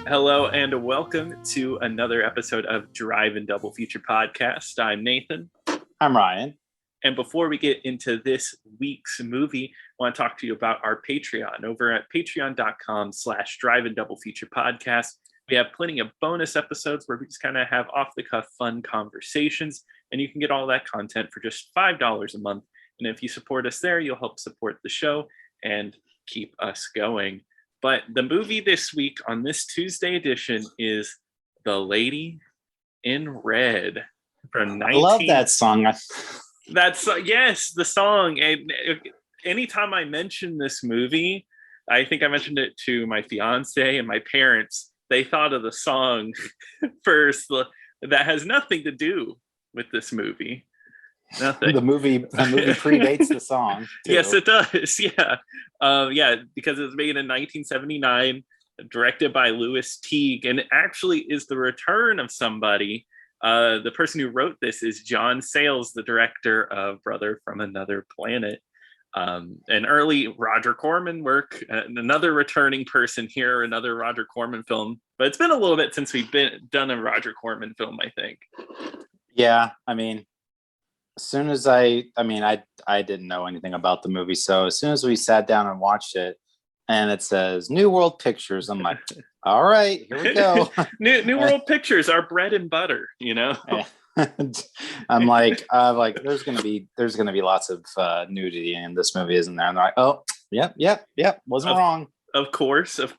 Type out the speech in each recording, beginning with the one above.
Hello and welcome to another episode of Drive and Double Feature Podcast. I'm Nathan. I'm Ryan. And before we get into this week's movie, I want to talk to you about our Patreon. Over at patreon.com/driveanddoubleFeaturPodcast, we have plenty of bonus episodes where we just kind of have off-the-cuff fun conversations, and you can get all that content for just $5 a month. And if you support us there, you'll help support the show and keep us going. But the movie this week on this Tuesday edition is The Lady in Red from 19... I love that song. That's yes, the song. And anytime I mention this movie, I think I mentioned it to my fiance and my parents. They thought of the song first. That has nothing to do with this movie. Nothing. The movie predates the song too. Yes, it does. Yeah, because it was made in 1979, directed by Louis Teague, and it actually is the return of somebody. The person who wrote this is John Sayles, the director of Brother from Another Planet, and early Roger Corman work. Another returning person here, another Roger Corman film. But it's been a little bit since we've done a Roger Corman film, I think. Yeah, I mean, as soon as I didn't know anything about the movie, so as soon as we sat down and watched it, and it says New World Pictures, I'm like, all right, here we go. New World Pictures, our bread and butter, you know. I'm like, there's gonna be lots of nudity in this movie, isn't there? And they're like, oh, yep, wasn't wrong. Of course. It's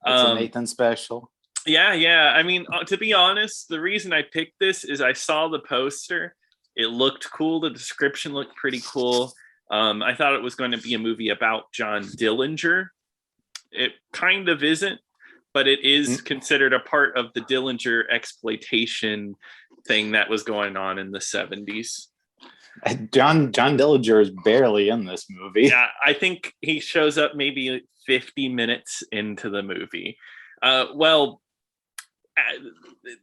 a Nathan special. Yeah. I mean, to be honest, the reason I picked this is I saw the poster. It looked cool. The description looked pretty cool. I thought it was going to be a movie about John Dillinger. It kind of isn't, but it is considered a part of the Dillinger exploitation thing that was going on in the 70s. John Dillinger is barely in this movie. Yeah, I think he shows up maybe 50 minutes into the movie.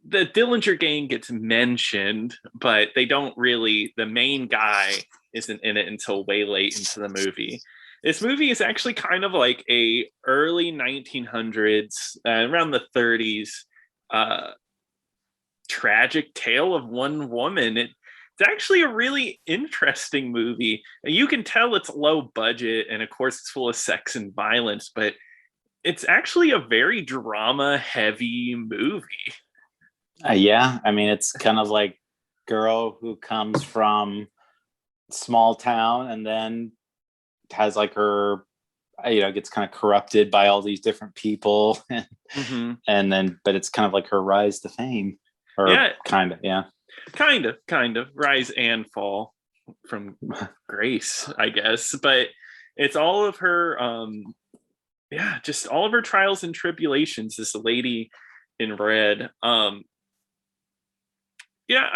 The Dillinger gang gets mentioned, but they don't really. The main guy isn't in it until way late into the movie. This movie is actually kind of like a early 1900s, around the 30s, tragic tale of one woman. It's actually a really interesting movie. You can tell it's low budget, and of course it's full of sex and violence, but it's actually a very drama-heavy movie. Yeah, I mean, it's kind of like girl who comes from small town and then has like her, gets kind of corrupted by all these different people, and then, but it's kind of like her rise to fame, or kind of rise and fall from grace, I guess. But it's all of her. Just all of her trials and tribulations, this lady in red. I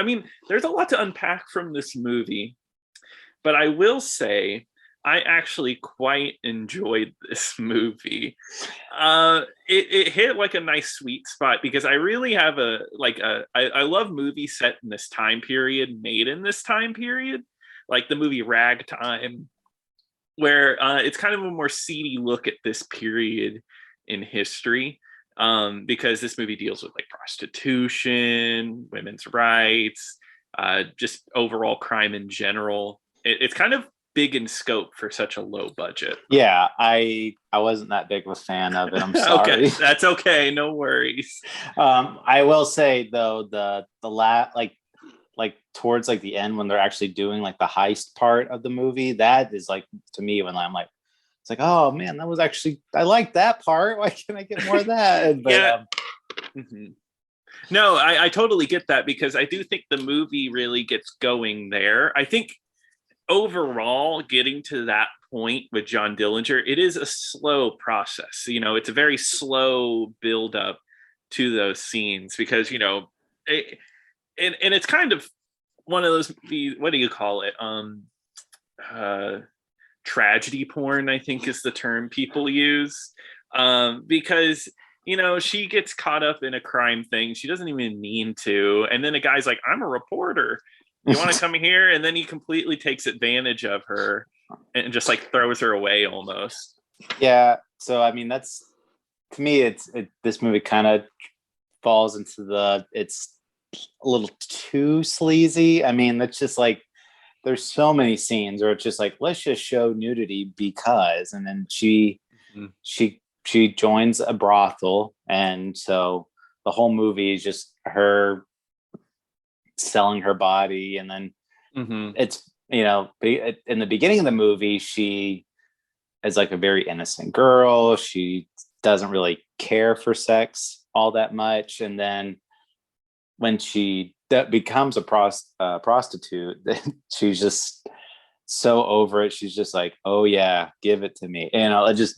mean, there's a lot to unpack from this movie, but I will say I actually quite enjoyed this movie. It hit like a nice sweet spot because I really have I love movies set in this time period, made in this time period, like the movie Ragtime, where it's kind of a more seedy look at this period in history, because this movie deals with like prostitution, women's rights, just overall crime in general. It's kind of big in scope for such a low budget. Yeah, I wasn't that big of a fan of it. I'm sorry. Okay, that's okay. No worries. I will say though, the like towards like the end when they're actually doing like the heist part of the movie, that is like, to me, when I'm like, it's like, oh man, that was actually, I like that part. Why can't I get more of that? But, No, I totally get that, because I do think the movie really gets going there. I think overall, getting to that point with John Dillinger, it is a slow process. It's a very slow build up to those scenes, because and it's kind of one of those, what do you call it? Tragedy porn, I think, is the term people use, because she gets caught up in a crime thing she doesn't even mean to, and then a guy's like, I'm a reporter, you want to come here? And then he completely takes advantage of her and just like throws her away almost. Yeah, so I mean, that's to me, this movie kind of falls into it's a little too sleazy. I mean, that's just like, there's so many scenes where it's just like, let's just show nudity because, and then she joins a brothel, and so the whole movie is just her selling her body, and then it's, you know, in the beginning of the movie, she is like a very innocent girl. She doesn't really care for sex all that much, and then when she becomes a prostitute, she's just so over it. She's just like, oh yeah, give it to me. You know, it just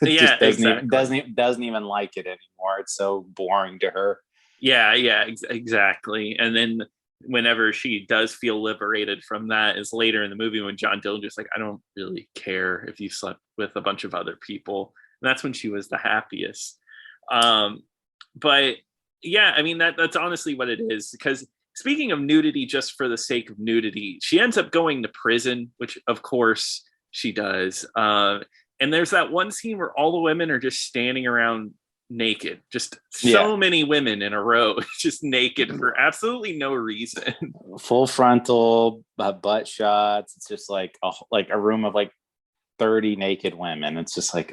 Yeah, just exactly. doesn't even like it anymore. It's so boring to her. Yeah, yeah, exactly. And then whenever she does feel liberated from that is later in the movie when John Dillinger's like, I don't really care if you slept with a bunch of other people. And that's when she was the happiest. Um, but yeah, I mean that's honestly what it is. Because speaking of nudity, just for the sake of nudity, she ends up going to prison, which of course she does. And there's that one scene where all the women are just standing around naked, just Yeah, so many women in a row just naked for absolutely no reason. full frontal butt shots. It's just like a room of like 30 naked women. It's just like,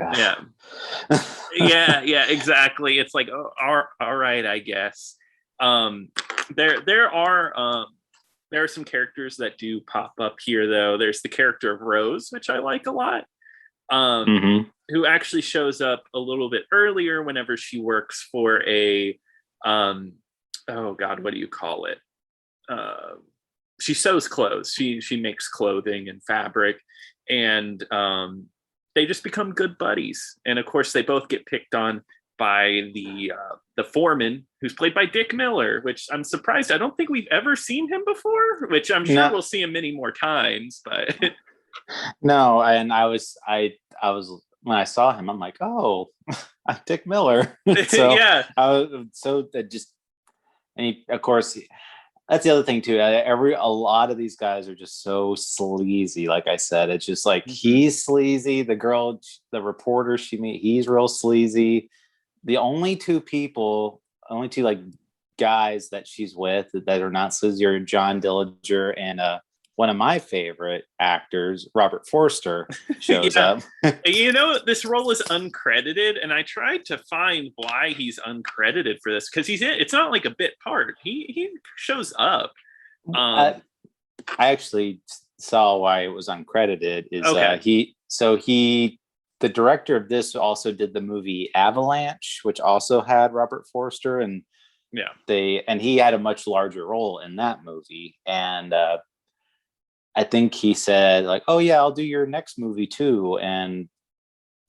Yeah, yeah, exactly. It's like, oh, all right, I guess. um there are some characters that do pop up here, though. There's the character of Rose, which I like a lot, um mm-hmm. who actually shows up a little bit earlier whenever she works for a oh god, what do you call it? uh, she sews clothes. She makes clothing and fabric, and they just become good buddies. And of course, they both get picked on by the foreman, who's played by Dick Miller, which I'm surprised. I don't think we've ever seen him before. Which I'm sure No, we'll see him many more times. But no, and I was when I saw him, I'm like, oh, I'm Dick Miller. So yeah, I was so that just, and of course, that's the other thing too. A lot of these guys are just so sleazy. Like I said, it's just like mm-hmm. he's sleazy. The girl, the reporter she meet, he's real sleazy. The only two like guys that she's with that are not sleazy are John Dillinger and one of my favorite actors, Robert Forster, shows Yeah. up. You know, this role is uncredited, and I tried to find why he's uncredited for this, because it's not like a bit part. He shows up. I, Um, I actually saw why it was uncredited. Is okay. the director of this also did the movie Avalanche, which also had Robert Forster, and Yeah. he had a much larger role in that movie. And I think he said like, "Oh yeah, I'll do your next movie too." And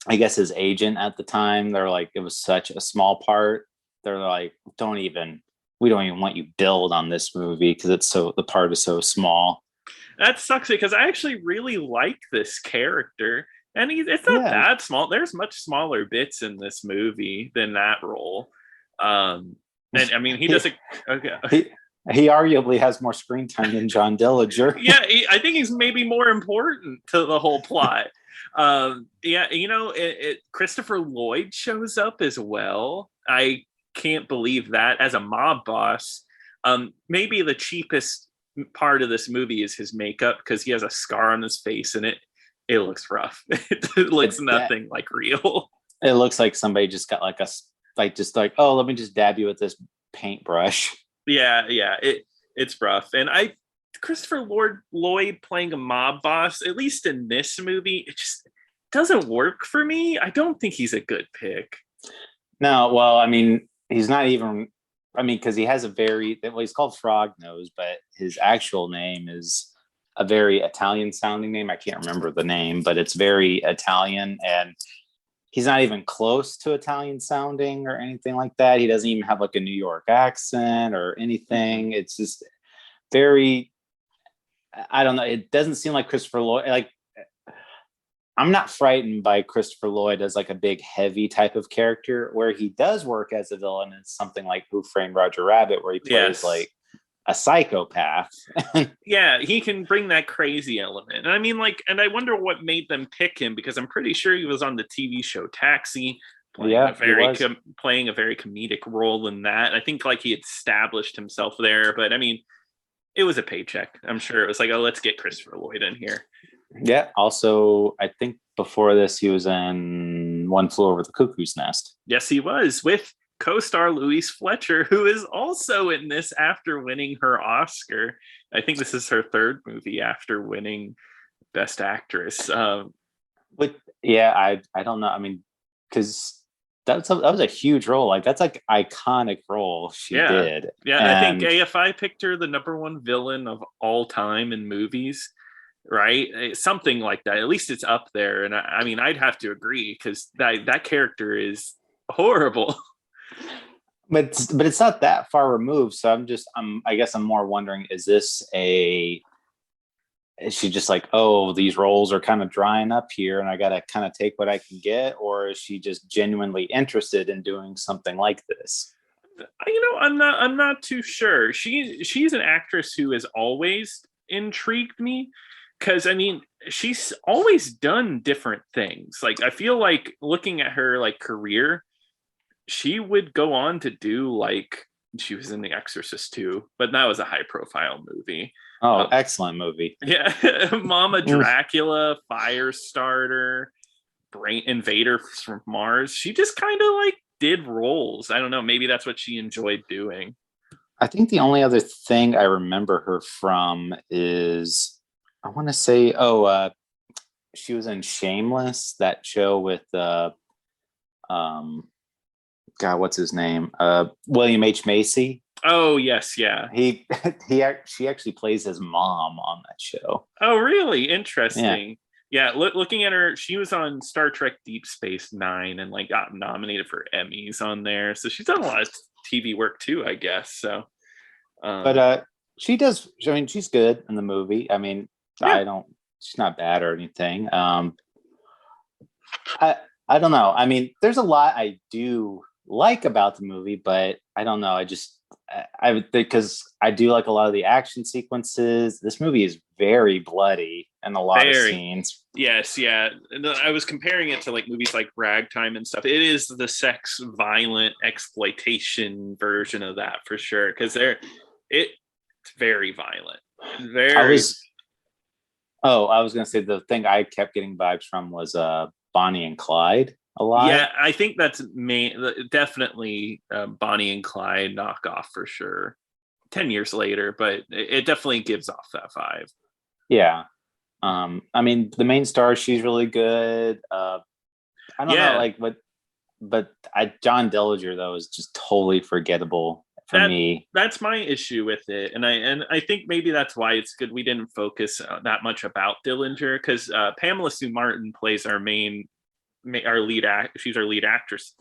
I guess his agent at the time, they're like, it was such a small part. They're like, we don't even want you billed on this movie because the part is so small. That sucks because I actually really like this character. And it's not Yeah, that small. There's much smaller bits in this movie than that role. Um, and I mean, he he does a okay. he he arguably has more screen time than John Dillinger. Yeah, I think he's maybe more important to the whole plot. Yeah, you know, Christopher Lloyd shows up as well. I can't believe that, as a mob boss. Maybe the cheapest part of this movie is his makeup, because he has a scar on his face and it looks rough. It looks nothing like real. It looks like somebody just got just like, oh, let me just dab you with this paintbrush. Yeah, it's rough. And Christopher Lloyd playing a mob boss, at least in this movie, it just doesn't work for me. I don't think he's a good pick. No, well, I mean, he's not even. I mean, because he has he's called Frog Nose, but his actual name is a very Italian sounding name. I can't remember the name, but it's very Italian, and he's not even close to Italian sounding or anything like that. He doesn't even have like a New York accent or anything. It's just very. I don't know. It doesn't seem like Christopher Lloyd. Like, I'm not frightened by Christopher Lloyd as like a big, heavy type of character. Where he does work as a villain is something like Who Framed Roger Rabbit, where he plays Yes. like a psychopath. Yeah, he can bring that crazy element. And I mean, like, and I wonder what made them pick him, because I'm pretty sure he was on the TV show Taxi, Yeah, he was. Playing a very comedic role in that. I think like he established himself there, but I mean, it was a paycheck. I'm sure it was like, oh, let's get Christopher Lloyd in here. Yeah. Also, I think before this, he was in One Flew Over the Cuckoo's Nest. Yes, he was, with co-star Louise Fletcher, who is also in this after winning her Oscar. I think this is her third movie after winning Best Actress. But yeah, I don't know. I mean, because that was a huge role. Like that's like iconic role she did. Yeah. And I think AFI picked her the #1 villain of all time in movies, right? Something like that. At least it's up there. And I mean, I'd have to agree because that character is horrible. But it's not that far removed. So I guess I'm more wondering, is she just like, oh, these roles are kind of drying up here and I got to kind of take what I can get? Or is she just genuinely interested in doing something like this? I'm not too sure. She's an actress who has always intrigued me because I mean, she's always done different things. Like I feel like looking at her like career, she would go on to do like she was in The Exorcist too, but that was a high profile movie. Oh, excellent movie. Yeah. Mama Dracula, Firestarter, Brain Invader from Mars. She just kind of like did roles. I don't know. Maybe that's what she enjoyed doing. I think the only other thing I remember her from is, I want to say, she was in Shameless, that show with God, what's his name? William H. Macy. Oh yes, yeah. She actually plays his mom on that show. Oh really? Interesting. Yeah, looking at her, she was on Star Trek Deep Space Nine and like got nominated for Emmys on there. So she's done a lot of TV work too, I guess. So, but she does. I mean, she's good in the movie. I mean, yeah. She's not bad or anything. I don't know. I mean, there's a lot I do like about the movie, but I don't know. I because I do like a lot of the action sequences. This movie is very bloody and a lot of scenes. Yes, yeah. I was comparing it to like movies like Ragtime and stuff. It is the sex, violent exploitation version of that for sure. Because it's very violent. I was gonna say the thing I kept getting vibes from was Bonnie and Clyde a lot. Yeah, I think that's definitely Bonnie and Clyde knockoff for sure. 10 years later, but it definitely gives off that vibe. Yeah. I mean, the main star, she's really good. I don't know, like, but John Dillinger though is just totally forgettable for me. That's my issue with it, and I think maybe that's why it's good we didn't focus that much about Dillinger, because Pamela Sue Martin plays our lead act. She's our lead actress.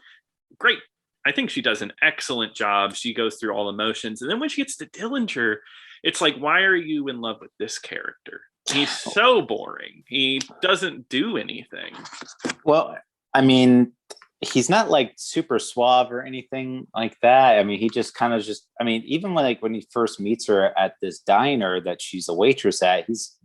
Great. I think she does an excellent job. She goes through all emotions. And then when she gets to Dillinger, it's like, why are you in love with this character? He's so boring. He doesn't do anything. Well, I mean, he's not like super suave or anything like that. I mean, he just kind of even when he first meets her at this diner that she's a waitress at, he's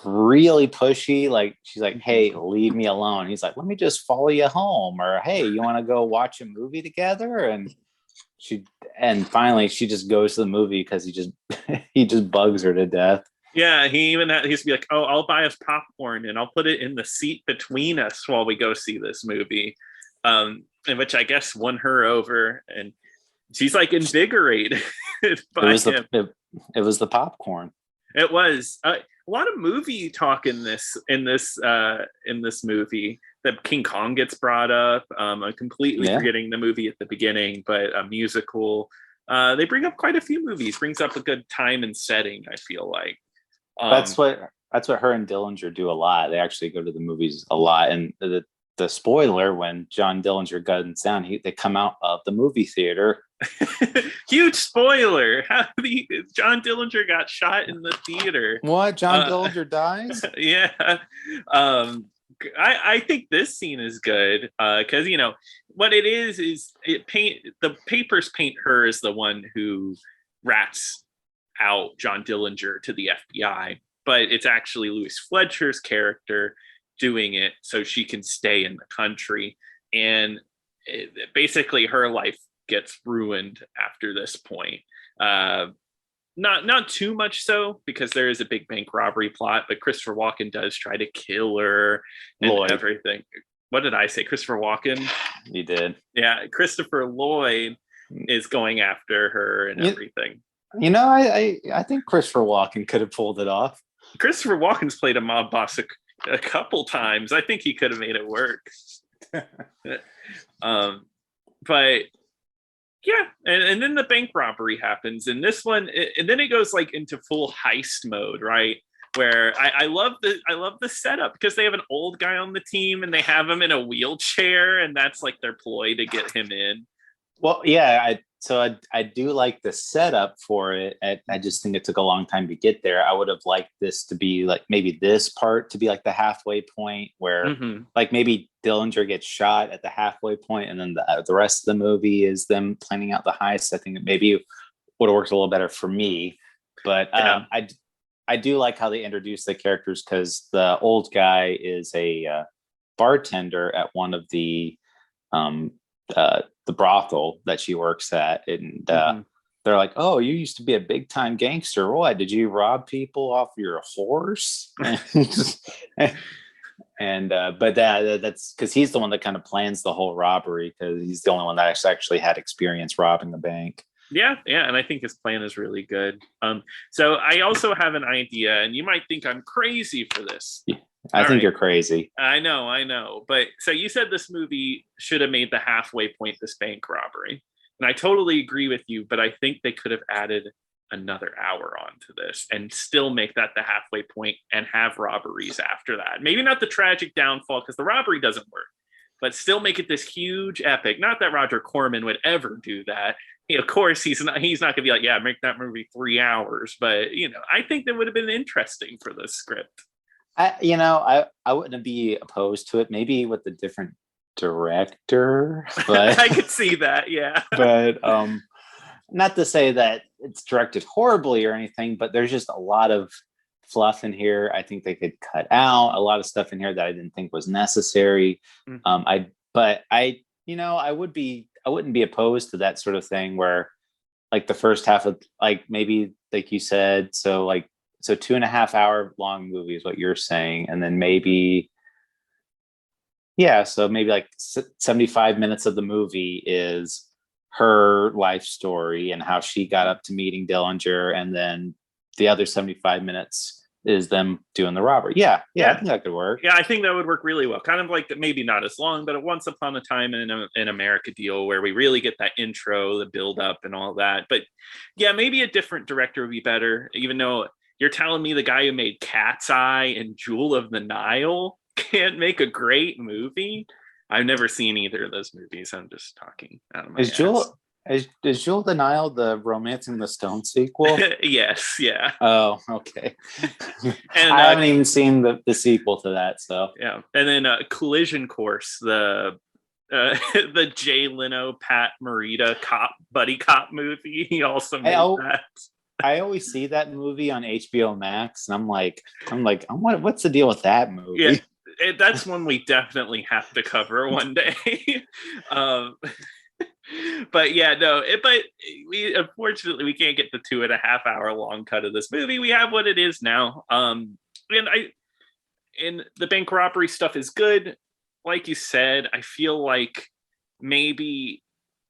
really pushy. Like she's like, hey, leave me alone. He's like, let me just follow you home, or hey, you want to go watch a movie together? And finally she just goes to the movie because he just bugs her to death. Yeah, he used to be like, oh, I'll buy us popcorn and I'll put it in the seat between us while we go see this movie, in which I guess won her over, and she's like invigorated by him. It was the popcorn. It was a lot of movie talk in this movie. That King Kong gets brought up. I'm completely forgetting the movie at the beginning, but a musical. They bring up quite a few movies. Brings up a good time and setting, I feel like. That's what her and Dillinger do a lot. They actually go to the movies a lot. And the spoiler, when John Dillinger guns down, they come out of the movie theater. Huge spoiler. John Dillinger got shot in the theater. What? John Dillinger dies? Yeah. I think this scene is good because what it is the papers paint her as the one who rats out John Dillinger to the FBI, but it's actually Louise Fletcher's character doing it so she can stay in the country. and basically her life gets ruined after this point. Not too much so, because there is a big bank robbery plot, but Christopher Walken does try to kill her and Lloyd. everything. What did I say? Christopher Walken? You did. Yeah, Christopher Lloyd is going after her and everything. I think Christopher Walken could have pulled it off. Christopher Walken's played a mob boss a couple times. I think he could have made it work. But yeah, and then the bank robbery happens, and this one, and then it goes like into full heist mode, right? Where I love the setup, because they have an old guy on the team and they have him in a wheelchair, and that's like their ploy to get him in. Well, yeah, I do like the setup for it. I just think it took a long time to get there. I would have liked this to be like, maybe this part to be like the halfway point, where like maybe Dillinger gets shot at the halfway point, and then the rest of the movie is them planning out the heist. I think it maybe would have worked a little better for me. But I do like how they introduce the characters, because the old guy is a bartender at one of the brothel that she works at, and they're like, "Oh, you used to be a big time gangster. What, did you rob people off your horse?" And but that's because he's the one that kind of plans the whole robbery, because he's the only one that actually had experience robbing the bank. Yeah, and I think his plan is really good. So I also have an idea, and you might think I'm crazy for this. I think you're crazy. I know. But so you said this movie should have made the halfway point this bank robbery. And I totally agree with you, but I think they could have added another hour onto this and still make that the halfway point and have robberies after that. Maybe not the tragic downfall, because the robbery doesn't work, but still make it this huge epic. Not that Roger Corman would ever do that. Of course, he's not going to be like, yeah, make that movie 3 hours. But, I think that would have been interesting for the script. I wouldn't be opposed to it, maybe with a different director, but I could see that, yeah. But not to say that it's directed horribly or anything, but there's just a lot of fluff in here. I think they could cut out a lot of stuff in here that I didn't think was necessary. I wouldn't be opposed to that sort of thing, where like the first half of, like, maybe like you said, so 2.5 hour long movie is what you're saying. And then maybe like 75 minutes of the movie is her life story and how she got up to meeting Dillinger. And then the other 75 minutes is them doing the robbery. Yeah. I think that could work. Yeah, I think that would work really well. Kind of like, maybe not as long, but a Once Upon a Time in America deal, where we really get that intro, the build up and all that. But yeah, maybe a different director would be better, even though you're telling me the guy who made Cat's Eye and Jewel of the Nile can't make a great movie. I've never seen either of those movies. I'm just talking out of my ass. Is Jewel of the Nile the Romancing the Stone sequel? Yes, yeah. Oh, okay. And I haven't even seen the sequel to that, so yeah. And then Collision Course, the Jay Leno, Pat Morita buddy cop movie. He also made that. I always see that movie on HBO Max, and I'm like, what's the deal with that movie? Yeah, that's one we definitely have to cover one day. But yeah, no. But we unfortunately can't get the 2.5 hour long cut of this movie. We have what it is now. And the bank robbery stuff is good. Like you said, I feel like maybe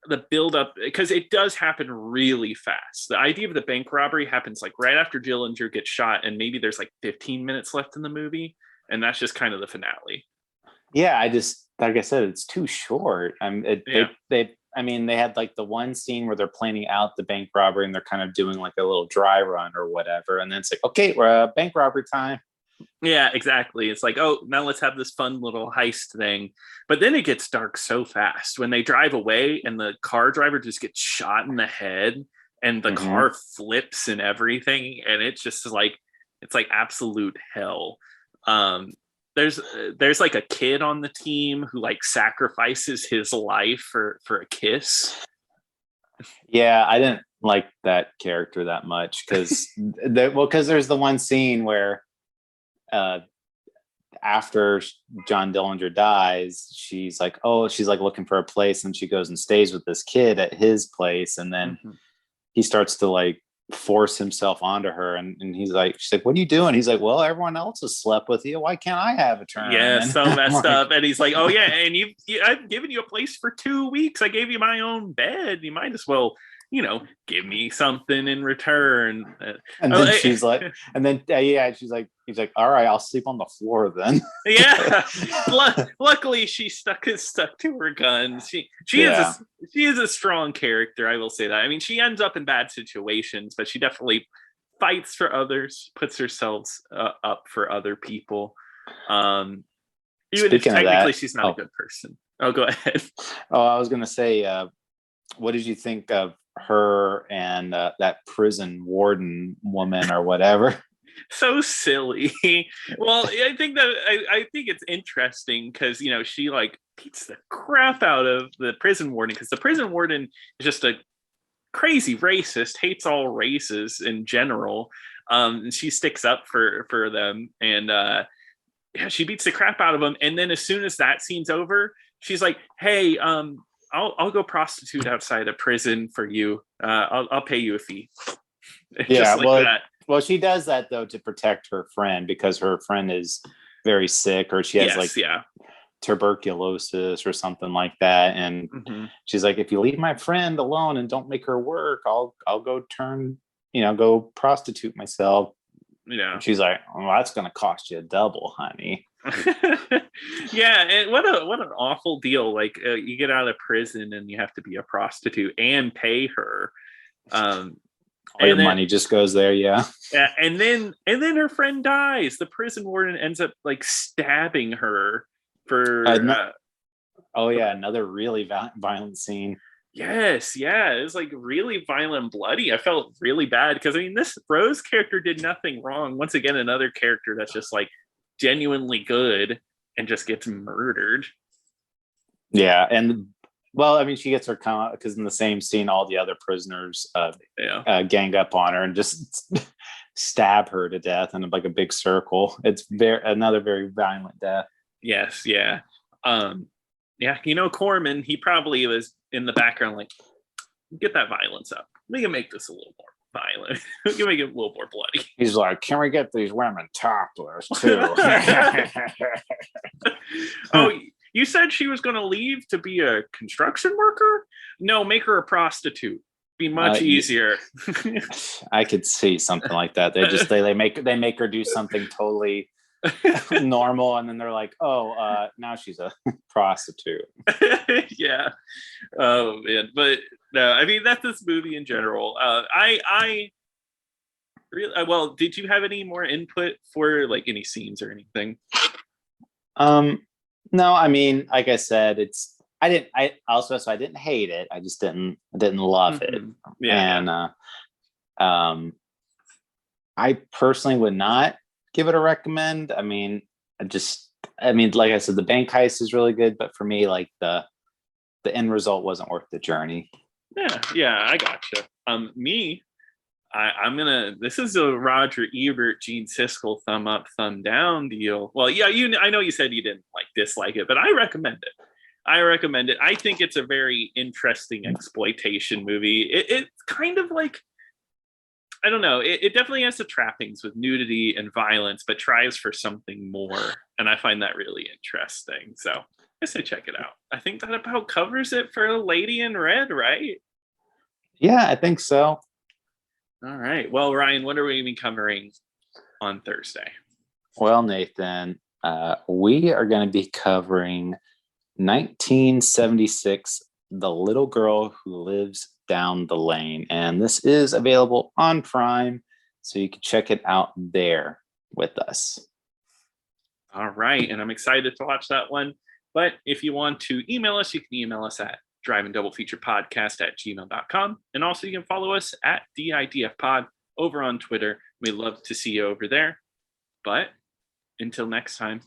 the build up, because it does happen really fast. The idea of the bank robbery happens like right after Dillinger gets shot, and maybe there's like 15 minutes left in the movie, and that's just kind of the finale. Yeah, like I said, it's too short. They had like the one scene where they're planning out the bank robbery, and they're kind of doing like a little dry run or whatever, and then it's like, okay, we're bank robbery time. Yeah, exactly. It's like, oh, now let's have this fun little heist thing. But then it gets dark so fast when they drive away, and the car driver just gets shot in the head, and the car flips and everything, and it's just like, it's like absolute hell. There's like a kid on the team who like sacrifices his life for a kiss. Yeah, I didn't like that character that much, because there's the one scene where after John Dillinger dies, she's like looking for a place, and she goes and stays with this kid at his place, and then he starts to like force himself onto her, and she's like, what are you doing? He's like, well, everyone else has slept with you, why can't I have a turn? Yeah, and so messed up. And he's like, oh yeah, and I've given you a place for 2 weeks, I gave you my own bed, you might as well, give me something in return. And then she's like, she's like, he's like, all right, I'll sleep on the floor then. Yeah. Luckily she stuck to her guns. She is a strong character, I will say that. I mean, she ends up in bad situations, but she definitely fights for others, puts herself up for other people. Even if technically she's not a good person. Oh, go ahead. Oh, I was gonna say, what did you think of her and that prison warden woman or whatever? So silly. Well, I think it's interesting because she like beats the crap out of the prison warden, because the prison warden is just a crazy racist, hates all races in general. And she sticks up for them, and she beats the crap out of him. And then as soon as that scene's over, she's like, hey, I'll go prostitute outside of prison for you. I'll pay you a fee. Yeah, like that. Well, she does that though to protect her friend, because her friend is very sick, or she has tuberculosis or something like that. And she's like, if you leave my friend alone and don't make her work, I'll go go prostitute myself. Yeah. And she's like, well, that's going to cost you double, honey. Yeah, and what an awful deal. Like you get out of prison and you have to be a prostitute and pay her. All your money just goes there. Yeah, and then her friend dies. The prison warden ends up like stabbing her for another really violent scene. Yes, yeah, it was like really violent and bloody. I felt really bad because I mean, this Rose character did nothing wrong. Once again, another character that's just like genuinely good and just gets murdered. Yeah, and well, I mean, she gets her because in the same scene, all the other prisoners gang up on her and just stab her to death in like a big circle. It's another very violent death. Yes, yeah. Corman, he probably was in the background like, get that violence up. We can make this a little more violent. We can make it a little more bloody. He's like, can we get these women topless too? Oh, you said she was going to leave to be a construction worker? No, make her a prostitute. Be much easier. I could see something like that. They make her do something totally normal, and then they're like, oh, now she's a prostitute. Yeah. Oh man, but no, I mean that's this movie in general. I really well. Did you have any more input for like any scenes or anything? No, I mean, like I said, I didn't hate it. I just didn't love it. Yeah. And I personally would not give it a recommend. I mean, like I said, the bank heist is really good, but for me, like the end result wasn't worth the journey. Yeah, I gotcha. I'm gonna. This is a Roger Ebert, Gene Siskel thumb up, thumb down deal. Well, yeah, I know you said you didn't dislike it, but I recommend it. I think it's a very interesting exploitation movie. It's kind of like, I don't know. It definitely has the trappings with nudity and violence, but tries for something more, and I find that really interesting. So I say check it out. I think that about covers it for Lady in Red, right? Yeah, I think so. All right. Well, Ryan, what are we going to be covering on Thursday? Well, Nathan, we are going to be covering 1976, The Little Girl Who Lives Down the Lane. And this is available on Prime, so you can check it out there with us. All right. And I'm excited to watch that one. But if you want to email us, you can email us at driveindoublefeaturpodcast@gmail.com. And also you can follow us at DIDFpod over on Twitter. We'd love to see you over there. But until next time.